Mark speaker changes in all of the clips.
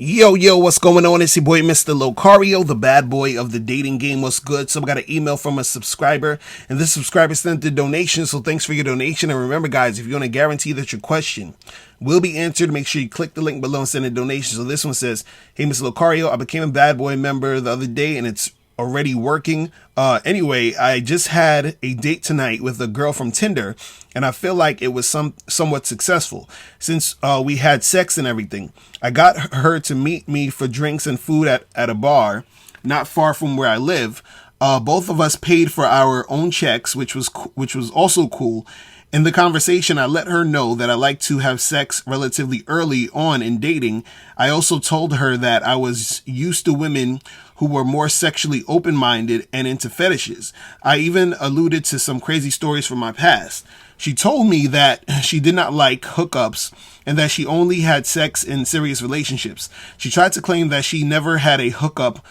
Speaker 1: Yo, what's going on? It's your boy, Mr. Locario, the bad boy of the dating game. What's good? So I got an email from a subscriber, and this subscriber sent a donation, so thanks for your donation. And remember, guys, if you want to guarantee that your question will be answered, make sure you click the link below and send a donation. So this one says, hey, Mr. Locario, I became a bad boy member the other day, and it's already working. Anyway, I just had a date tonight with a girl from Tinder, and I feel like it was somewhat successful since we had sex and everything. I got her to meet me for drinks and food at a bar not far from where I live. Both of us paid for our own checks, which was also cool. In the conversation, I let her know that I like to have sex relatively early on in dating. I also told her that I was used to women who were more sexually open-minded and into fetishes. I even alluded to some crazy stories from my past. She told me that she did not like hookups and that she only had sex in serious relationships. She tried to claim that she never had a hookup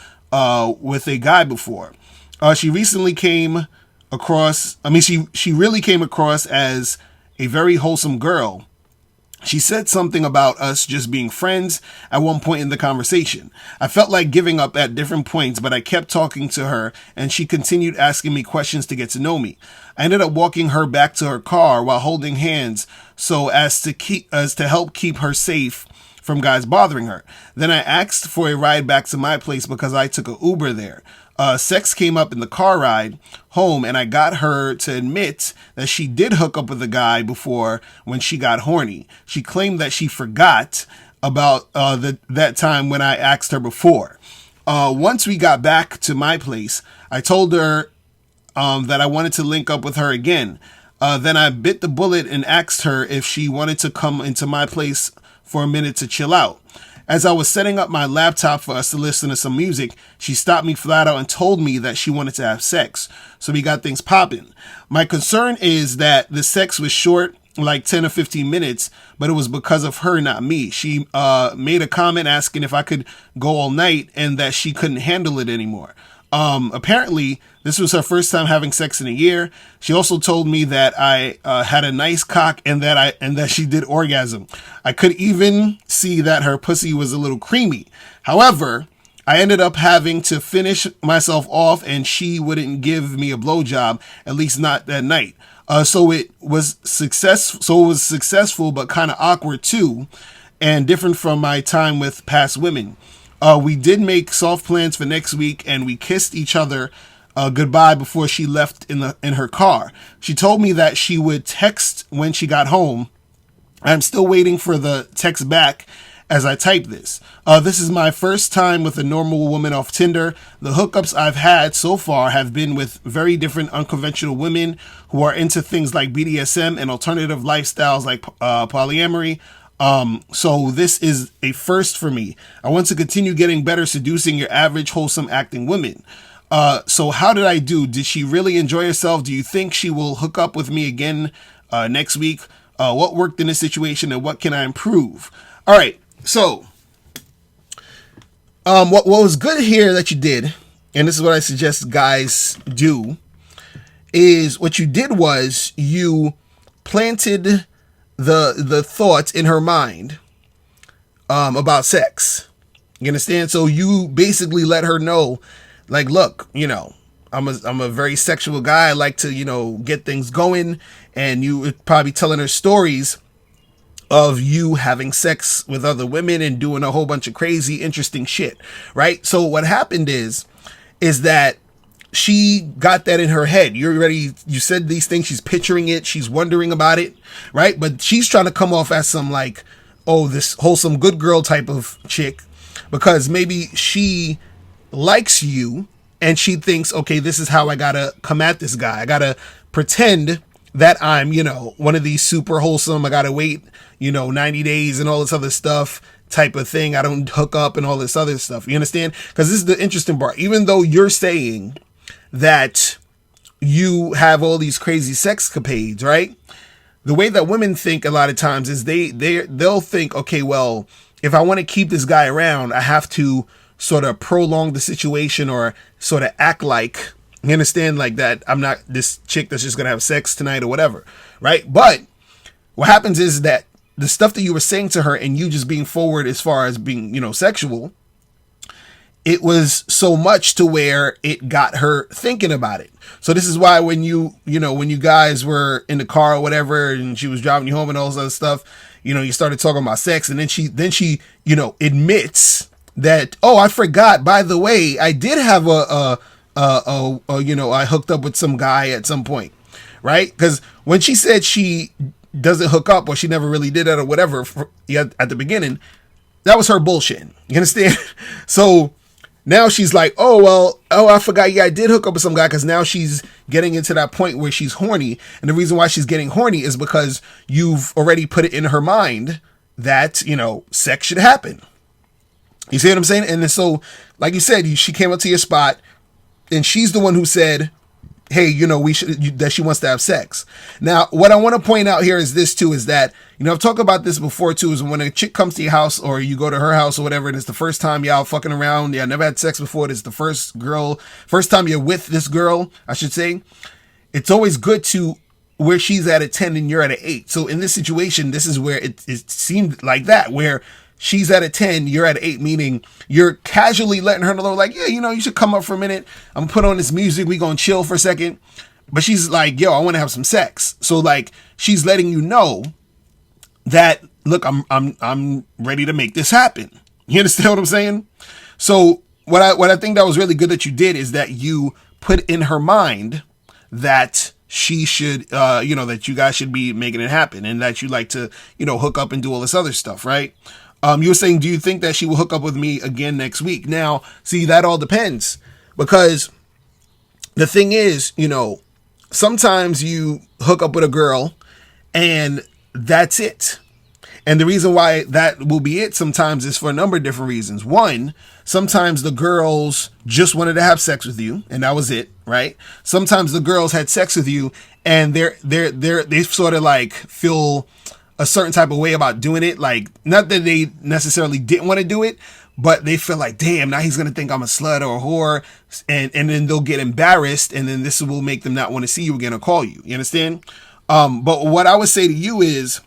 Speaker 1: with a guy before. She really came across as a very wholesome girl. She said something about us just being friends at one point in the conversation. I felt like giving up at different points, but I kept talking to her and she continued asking me questions to get to know me. I ended up walking her back to her car while holding hands so as to help keep her safe from guys bothering her. Then I asked for a ride back to my place because I took an Uber there. Sex came up in the car ride home, and I got her to admit that she did hook up with a guy before when she got horny. She claimed that she forgot about that time when I asked her before. Once we got back to my place, I told her that I wanted to link up with her again. Then I bit the bullet and asked her if she wanted to come into my place for a minute to chill out. As I was setting up my laptop for us to listen to some music, she stopped me flat out and told me that she wanted to have sex. So we got things popping. My concern is that the sex was short, like 10 or 15 minutes, but it was because of her, not me. She made a comment asking if I could go all night and that she couldn't handle it anymore. Apparently, this was her first time having sex in a year. She also told me that I had a nice cock and that she did orgasm. I could even see that her pussy was a little creamy. However, I ended up having to finish myself off and she wouldn't give me a blowjob, at least not that night. So it was successful, but kind of awkward too, and different from my time with past women. We did make soft plans for next week, and we kissed each other goodbye before she left in her car. She told me that she would text when she got home. I'm still waiting for the text back as I type this. This is my first time with a normal woman off Tinder. The hookups I've had so far have been with very different unconventional women who are into things like BDSM and alternative lifestyles like polyamory. So this is a first for me. I want to continue getting better seducing your average wholesome acting women. So how did I do? Did she really enjoy herself? Do you think she will hook up with me again next week? What worked in this situation and what can I improve? All right. So what was good here that you did, and this is what I suggest guys do, is what you did was you planted the thoughts in her mind about sex. You understand? So you basically let her know, like, look, I'm a very sexual guy. I like to, get things going. And you were probably telling her stories of you having sex with other women and doing a whole bunch of crazy, interesting shit, right? So what happened is that she got that in her head. You said these things, she's picturing it, she's wondering about it, right? But she's trying to come off as some like, oh, this wholesome good girl type of chick, because maybe she likes you and she thinks, okay, this is how I gotta come at this guy. I gotta pretend that I'm, one of these super wholesome, I gotta wait, 90 days and all this other stuff type of thing. I don't hook up and all this other stuff. You understand? Because this is the interesting part. Even though you're saying that you have all these crazy sex capades, right? The way that women think a lot of times is they'll think, okay, well, if I want to keep this guy around, I have to sort of prolong the situation or sort of act like, you understand, like that I'm not this chick that's just going to have sex tonight or whatever, right? But what happens is that the stuff that you were saying to her and you just being forward as far as being, sexual, it was so much to where it got her thinking about it. So this is why when when you guys were in the car or whatever, and she was driving you home and all this other stuff, you started talking about sex, and then she admits that, oh, I forgot, by the way, I did have I hooked up with some guy at some point, right? Because when she said she doesn't hook up, or she never really did that or whatever at the beginning, that was her bullshitting. You understand? So now she's like, I forgot. Yeah, I did hook up with some guy, because now she's getting into that point where she's horny. And the reason why she's getting horny is because you've already put it in her mind that, sex should happen. You see what I'm saying? And so, like you said, she came up to your spot, and she's the one who said, hey, that she wants to have sex. Now, what I want to point out here is this too, is that, I've talked about this before too, is when a chick comes to your house or you go to her house or whatever, and it's the first time y'all fucking around, y'all never had sex before, it's the first time you're with this girl, I should say, it's always good to, where she's at a 10 and you're at an 8. So in this situation, this is where it seemed like that, where she's at a 10, you're at an 8, meaning you're casually letting her know, like, yeah, you should come up for a minute. I'm gonna put on this music. We gonna chill for a second. But she's like, yo, I want to have some sex. So like, she's letting you know that, look, I'm ready to make this happen. You understand what I'm saying? So what I think that was really good that you did is that you put in her mind that she should, that you guys should be making it happen, and that you like to, hook up and do all this other stuff, right? You were saying, do you think that she will hook up with me again next week? Now, see, that all depends, because the thing is, sometimes you hook up with a girl and that's it. And the reason why that will be it sometimes is for a number of different reasons. One, sometimes the girls just wanted to have sex with you and that was it, right? Sometimes the girls had sex with you and they sort of like feel a certain type of way about doing it. Like, not that they necessarily didn't want to do it, but they feel like, damn, now he's going to think I'm a slut or a whore. And then they'll get embarrassed, and then this will make them not want to see you again or call you. You understand? But what I would say to you is,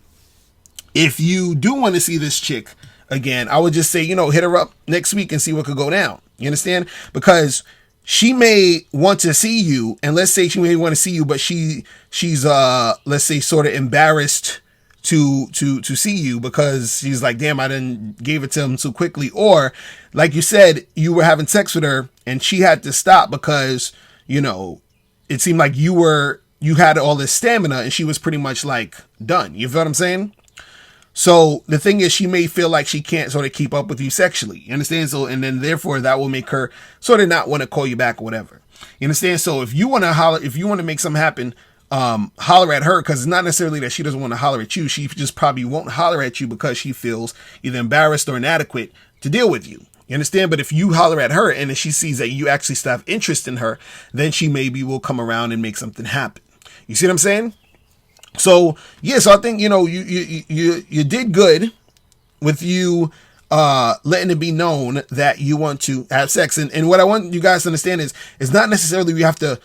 Speaker 1: if you do want to see this chick again, I would just say, hit her up next week and see what could go down. You understand? Because she may want to see you, and let's say she may want to see you, but she's let's say sort of embarrassed to see you, because she's like, damn, I didn't gave it to him so quickly. Or like you said, you were having sex with her and she had to stop because, it seemed like you had all this stamina and she was pretty much like done. You feel what I'm saying? So the thing is, she may feel like she can't sort of keep up with you sexually. You understand? So, and then therefore that will make her sort of not want to call you back or whatever. You understand? So if you want to make something happen, holler at her, because it's not necessarily that she doesn't want to holler at you. She just probably won't holler at you because she feels either embarrassed or inadequate to deal with you. You understand? But if you holler at her and if she sees that you actually still have interest in her, then she maybe will come around and make something happen. You see what I'm saying? So yeah, so I think, you did good with you letting it be known that you want to have sex. And what I want you guys to understand is, it's not necessarily you have to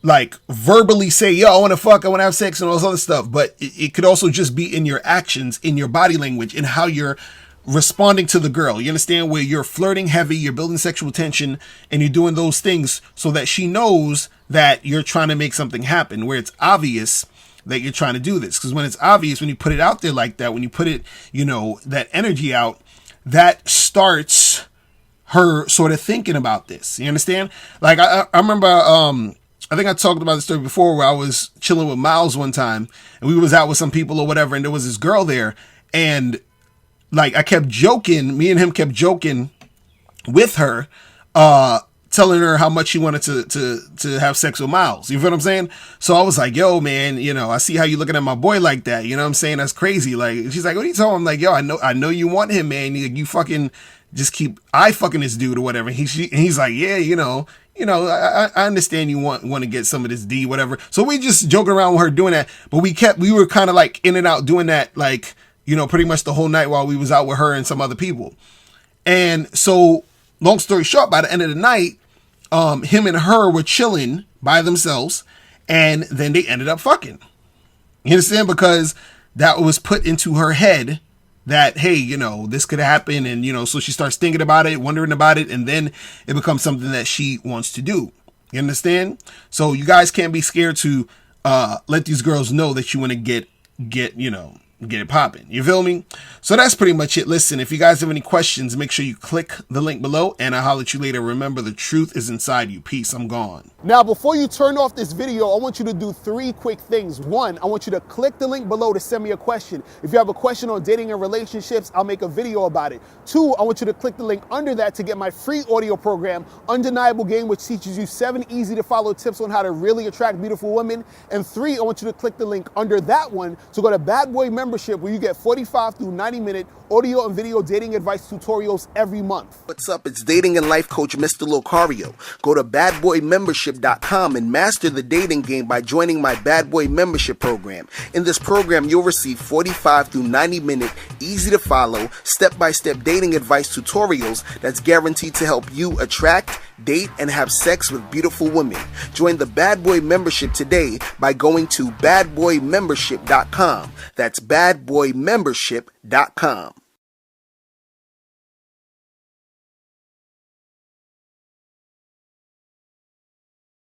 Speaker 1: like verbally say, yo, I want to fuck, I want to have sex and all this other stuff. But it could also just be in your actions, in your body language, in how you're responding to the girl. You understand? Where you're flirting heavy, you're building sexual tension, and you're doing those things so that she knows that you're trying to make something happen, where it's obvious that you're trying to do this. Because when it's obvious, when you put it out there like that, when you put it, that energy out, that starts her sort of thinking about this. You understand? Like, I remember, I think I talked about this story before, where I was chilling with Miles one time and we was out with some people or whatever. And there was this girl there, and like, I kept joking, me and him kept joking with her, telling her how much she wanted to have sex with Miles. You feel what I'm saying? So I was like, yo, man, I see how you looking at my boy like that. You know what I'm saying? That's crazy. Like, she's like, what are you telling him? I'm like, yo, I know you want him, man. You fucking just keep fucking this dude or whatever. And he's like, yeah, I understand you want to get some of this D, whatever. So we just joking around with her doing that, but we were kind of like in and out doing that, like, pretty much the whole night while we was out with her and some other people. And so long story short, by the end of the night, him and her were chilling by themselves, and then they ended up fucking. You understand? Because that was put into her head that, hey, this could happen. And, so she starts thinking about it, wondering about it. And then it becomes something that she wants to do. You understand? So you guys can't be scared to let these girls know that you want to get it popping. You feel me? So that's pretty much it. Listen, if you guys have any questions, make sure you click the link below, and I'll holler at you later. Remember, the truth is inside you. Peace. I'm gone.
Speaker 2: Now, before you turn off this video, I want you to do 3 quick things. 1, I want you to click the link below to send me a question. If you have a question on dating and relationships, I'll make a video about it. 2, I want you to click the link under that to get my free audio program, Undeniable Game, which teaches you 7 easy to follow tips on how to really attract beautiful women. And 3, I want you to click the link under that one to go to Bad Boy Membership, where you get 45 through 90-minute audio and video dating advice tutorials every month.
Speaker 3: What's up? It's dating and life coach Mr. Locario. Go to badboymembership.com and master the dating game by joining my Bad Boy Membership program. In this program, you'll receive 45 through 90-minute, easy to follow, step-by-step dating advice tutorials that's guaranteed to help you attract, date, and have sex with beautiful women. Join the Bad Boy Membership today by going to badboymembership.com. That's badboymembership.com.